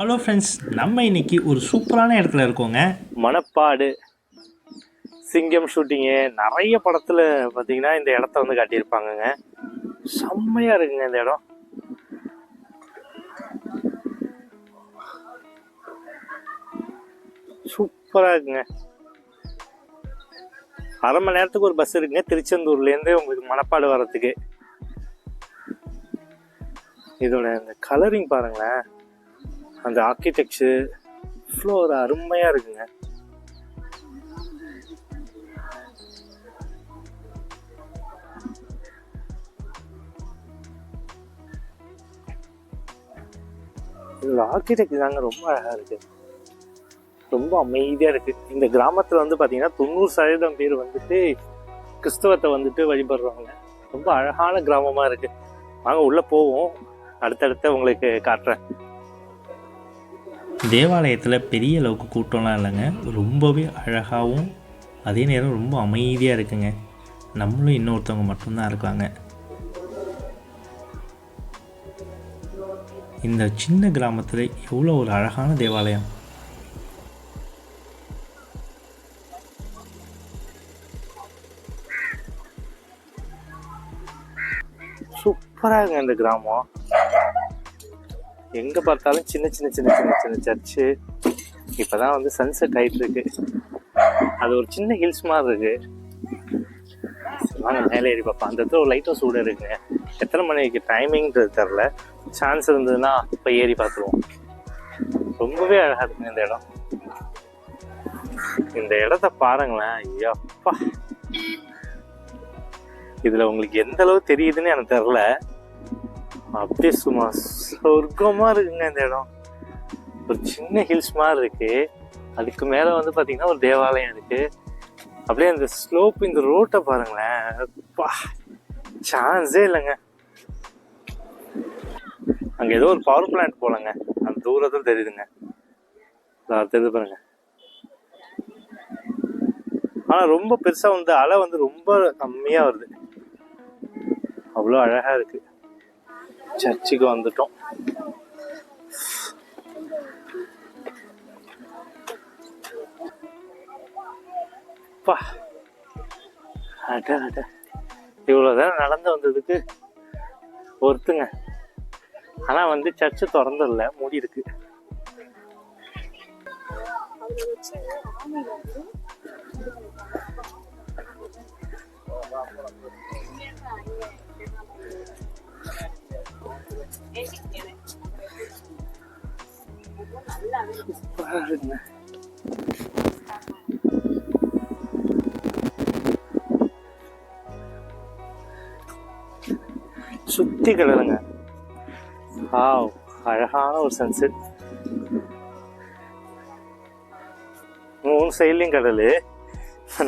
Hello friends, நம்ம இன்னைக்கு ஒரு சூப்பரான இடத்துல இருக்கோங்க. மணப்பாடு சிங்கம் ஷூட்டிங்கு நிறைய படத்தில் பார்த்தீங்கன்னா இந்த இடத்த வந்து காட்டியிருப்பாங்கங்க. செம்மையாக இருக்குங்க இந்த இடம். சூப்பராக இருக்குங்க. அரை மணி நேரத்துக்கு ஒரு பஸ் இருக்குங்க திருச்செந்தூர்லேருந்து உங்களுக்கு மணப்பாடு வர்றதுக்கு. இதோட இந்த கலரிங் பாருங்களேன், அந்த ஆர்கிடெக்சர் இவ்வளோ ஒரு அருமையாக இருக்குங்க. இதோட ஆர்கிடெக்ட் தாங்க ரொம்ப அழகாக இருக்குது, ரொம்ப அமைதியாக இருக்குது. இந்த கிராமத்தில் வந்து பார்த்தீங்கன்னா 90% பேர் வந்துட்டு கிறிஸ்தவத்தை வந்துட்டு வழிபடுறவங்க. ரொம்ப அழகான கிராமமாக இருக்குது. வாங்க உள்ளே போவோம், அடுத்தடுத்த உங்களுக்கு காட்டுறேன். தேவாலயத்தில் பெரிய அளவுக்கு கூட்டம்லாம் இல்லைங்க, ரொம்பவே அழகாகவும் அதே நேரம் ரொம்ப அமைதியாக இருக்குங்க. நம்மளும் இன்னொருத்தவங்க மட்டும்தான் இருக்காங்க. இந்த சின்ன கிராமத்தில் எவ்வளோ ஒரு அழகான தேவாலயம். சூப்பராக இருக்குங்க இந்த கிராமம். எங்கே பார்த்தாலும் சின்ன சின்ன சின்ன சின்ன சின்ன சர்ச்சு. இப்போ தான் வந்து சன்செட் ஆகிட்டு இருக்கு. அது ஒரு சின்ன ஹில்ஸ் மாதிரி இருக்கு. வாங்க மேலே ஏறி பார்ப்போம். அந்த இடத்துல ஒரு லைட் ஹவுஸ் கூட இருக்குங்க. எத்தனை மணிக்கு டைமிங்கிறது தெரில, சான்ஸ் இருந்ததுன்னா இப்போ ஏறி பார்த்துருவோம். ரொம்பவே அழகாக இருக்குங்க இந்த இடம். இந்த இடத்த பாருங்களேன், ஐயப்பா. இதில் உங்களுக்கு எந்த அளவு தெரியுதுன்னு எனக்கு தெரில, அப்படியே சும்மா சொர்க்கமா இருக்குங்க இந்த இடம். ஒரு சின்ன ஹில்ஸ் மாதிரி இருக்கு, அதுக்கு மேல வந்து பாத்தீங்கன்னா ஒரு தேவாலயம் இருக்கு. அப்படியே அந்த ஸ்லோப், இந்த ரோட்டை பாருங்களேன், சான்ஸே இல்லைங்க. அங்க ஏதோ ஒரு பவர் பிளான்ட் போலங்க, அந்த தூரத்தில் தெரியுதுங்க. தெரியுது பாருங்க. ஆனா ரொம்ப பெருசா வந்து அலை வந்து ரொம்ப கம்மியா வருது. அவ்வளோ அழகா இருக்கு. சர்ச்சுக்கு வந்துட்டோம். இவ்வளவுதான் நடந்து வந்ததுக்கு ஒருத்துங்க. ஆனா வந்து சர்ச்சு திறந்துடல, மூடி இருக்கு. சுத்தி கடலுங்க. அழகான ஒரு சன்செட். 3 சைட்லயும் கடல்,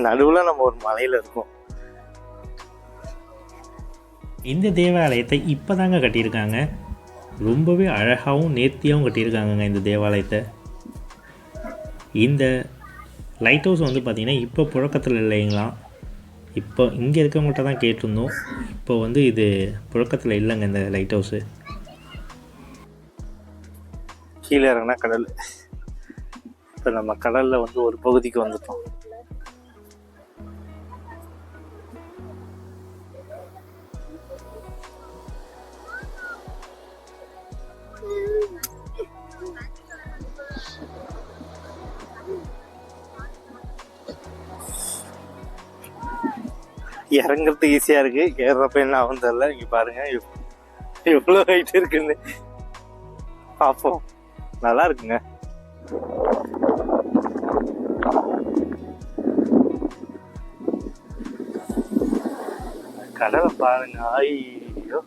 நடுவுல நம்ம ஒரு மலையில இருக்கோம். இந்த தேவாலயத்தை இப்போ தாங்க கட்டியிருக்காங்க. ரொம்பவே அழகாகவும் நேர்த்தியாகவும் கட்டியிருக்காங்கங்க இந்த தேவாலயத்தை. இந்த லைட் ஹவுஸ் வந்து பார்த்திங்கன்னா இப்போ புழக்கத்தில் இல்லைங்களாம். இப்போ இங்கே இருக்கவங்கள்ட்ட தான் கேட்டிருந்தோம். இப்போ வந்து இது புழக்கத்தில் இல்லைங்க இந்த லைட் ஹவுஸு. கீழே இறங்கினா கடல். இப்போ நம்ம கடலில் வந்து ஒரு பகுதிக்கு வந்துட்டோம். இறங்குறது ஈஸியா இருக்கு, ஏறுறப்ப என்ன ஆகும் தெரியல. இங்க பாருங்க எவ்வளவு ஹைட் இருக்குன்னு பார்ப்போம். நல்லா இருக்குங்க. கடலை பாருங்க, ஐயோ.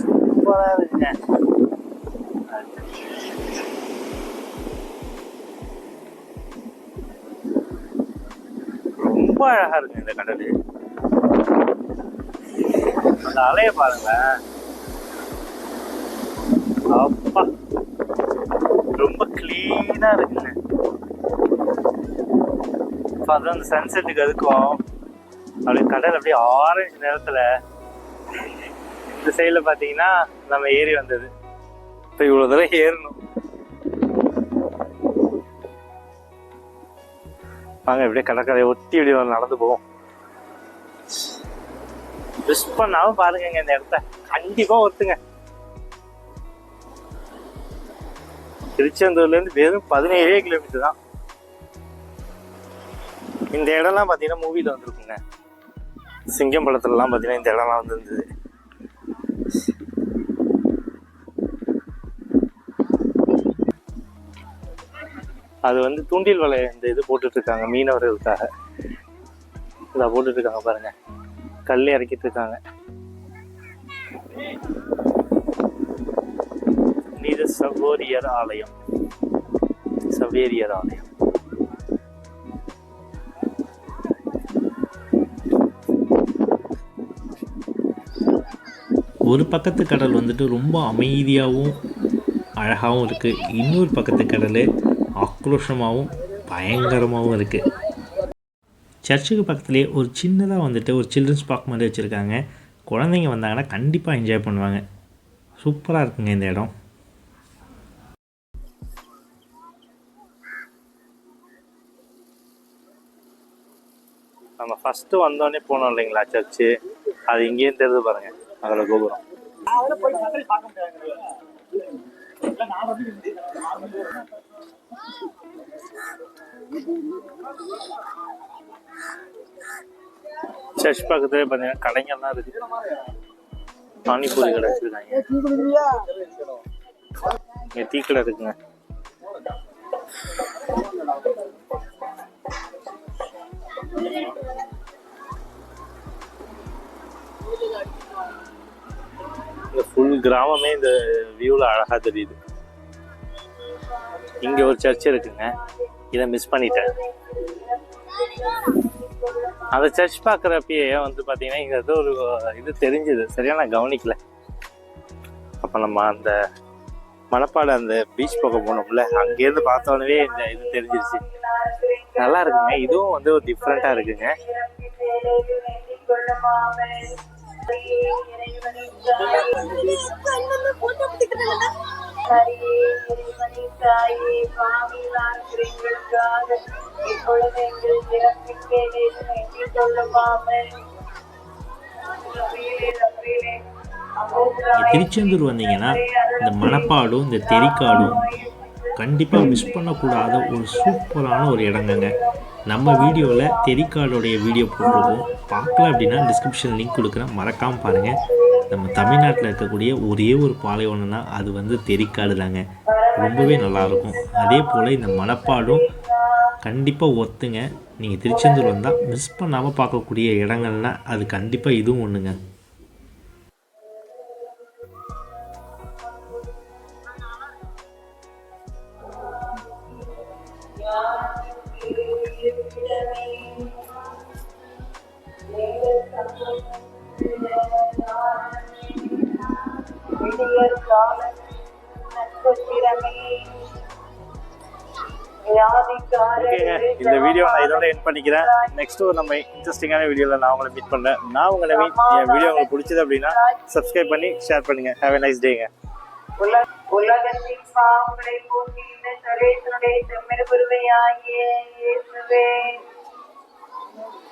சூப்பரா இருக்குங்க. ரொம்ப அழகா இருக்கு இந்த கடல். அந்த அலைய பாருங்களேன், அப்பா ரொம்ப கிளீனா இருக்குங்க. அதான் அந்த சன்செட்டுக்கு அதுக்கும் அப்படியே கடல் அப்படியே ஆரஞ்சு நேரத்துல. இந்த சைடுல பாத்தீங்கன்னா நம்ம ஏறி வந்தது, இப்ப இவ்வளவு தூரம் ஏறணும். வாங்க இப்படியே கடற்கரையை ஒட்டி இப்படி நடந்து போவோம். மிஸ் பண்ணாம பாருங்க இந்த இடத்த, கண்டிப்பா ஒருத்துங்க. திருச்செந்தூர்ல இருந்து வெறும் 17 கிலோமீட்டர் தான். இந்த இடம்லாம் பாத்தீங்கன்னா மூவில வந்துருக்குங்க. சிங்கம் படத்துல எல்லாம் பாத்தீங்கன்னா இந்த இடம்லாம் வந்துருந்தது. அது வந்து தூண்டில் வலை இந்த இது போட்டுட்டு இருக்காங்க மீனவர்களுக்காக. இதை போட்டுட்டு இருக்காங்க பாருங்க, கல் இறக்கிட்டு இருக்காங்க. இது சவேரியர் ஆலயம், சவேரியர் ஆலயம். ஒரு பக்கத்து கடல் வந்துட்டு ரொம்ப அமைதியாகவும் அழகாகவும் இருக்குது, இன்னொரு பக்கத்து கடல் ஆக்ரோஷமாகவும் பயங்கரமாகவும் இருக்குது. சர்ச்சுக்கு பக்கத்துலேயே ஒரு சின்னதாக வந்துட்டு ஒரு சில்ட்ரன்ஸ் பார்க் மாதிரி வச்சுருக்காங்க. குழந்தைங்க வந்தாங்கன்னா கண்டிப்பாக என்ஜாய் பண்ணுவாங்க. சூப்பராக இருக்குங்க இந்த இடம். நம்ம ஃபஸ்ட்டு வந்தோடனே போனோம் இல்லைங்களா சர்ச்சு, அது இங்கேயும் தெரியுது பாருங்க, அதோட கோபுரம். சர்ச் பக்கத்துலேயே பார்த்தீங்கன்னா கடைங்கள்லாம் இருக்கு. பானிபூரி கடை வச்சிருக்காங்க, இங்கே டீ கடை இருக்குங்க. இந்த ஃபுல் கிராமமே இந்த வியூல அழகா தெரியுது. இங்க ஒரு சர்ச் இருக்குங்க, இதை மிஸ் பண்ணிட்டேன். அந்த சர்ச் பார்க்குறப்பயே வந்து பார்த்தீங்கன்னா இங்கே ஏதோ ஒரு இது தெரிஞ்சுது, சரியா நான் கவனிக்கல. அப்போ நம்ம அந்த மணப்பாடு அந்த பீச் பக்கம் போனோம்ல, அங்கேருந்து பார்த்தோன்னே இந்த இது தெரிஞ்சிருச்சு. நல்லா இருக்குங்க, இதுவும் வந்து ஒரு டிஃப்ரெண்ட்டாக இருக்குங்க. திருச்செந்தூர் வந்தீங்கன்னா இந்த மணப்பாடும் இந்த தெறிக்காடும் கண்டிப்பாக மிஸ் பண்ணக்கூடாத ஒரு சூப்பரான ஒரு இடங்கங்க. நம்ம வீடியோவில் தெறிக்காடோடைய வீடியோ போட்டிருக்கோம், பார்க்கல அப்படின்னா டிஸ்கிரிப்ஷன் லிங்க் கொடுக்குறேன், மறக்காமல் பாருங்கள். நம்ம தமிழ்நாட்டில் இருக்கக்கூடிய ஒரே ஒரு பாலைவனம்னா அது வந்து தெறிக்காடு தாங்க, ரொம்பவே நல்லாயிருக்கும். அதே போல் இந்த மணப்பாடும் கண்டிப்பாக ஒத்துங்க. நீங்கள் திருச்செந்தூர் வந்தால் மிஸ் பண்ணாமல் பார்க்கக்கூடிய இடங்கள்னால் அது கண்டிப்பாக இதுவும் ஒன்றுங்க. இந்த வீடியோ நான் இதோட எண்ட் பண்ணிக்கிறேன். நெக்ஸ்ட் ஒரு நம்ம இன்ட்ரெஸ்டிங்கான வீடியோவில் நான் உங்களை மீட் பண்ணுறேன். நான் உங்களை என் வீடியோ உங்களுக்கு பிடிச்சது அப்படின்னா சப்ஸ்கிரைப் பண்ணி ஷேர் பண்ணுங்க. ஹேவ் எ நைஸ் டேங்க. உலகத்தின் பாவங்களை போக்கி இந்த சரேசனுடைய செம்மிட குருவையாகிய இயேசுவே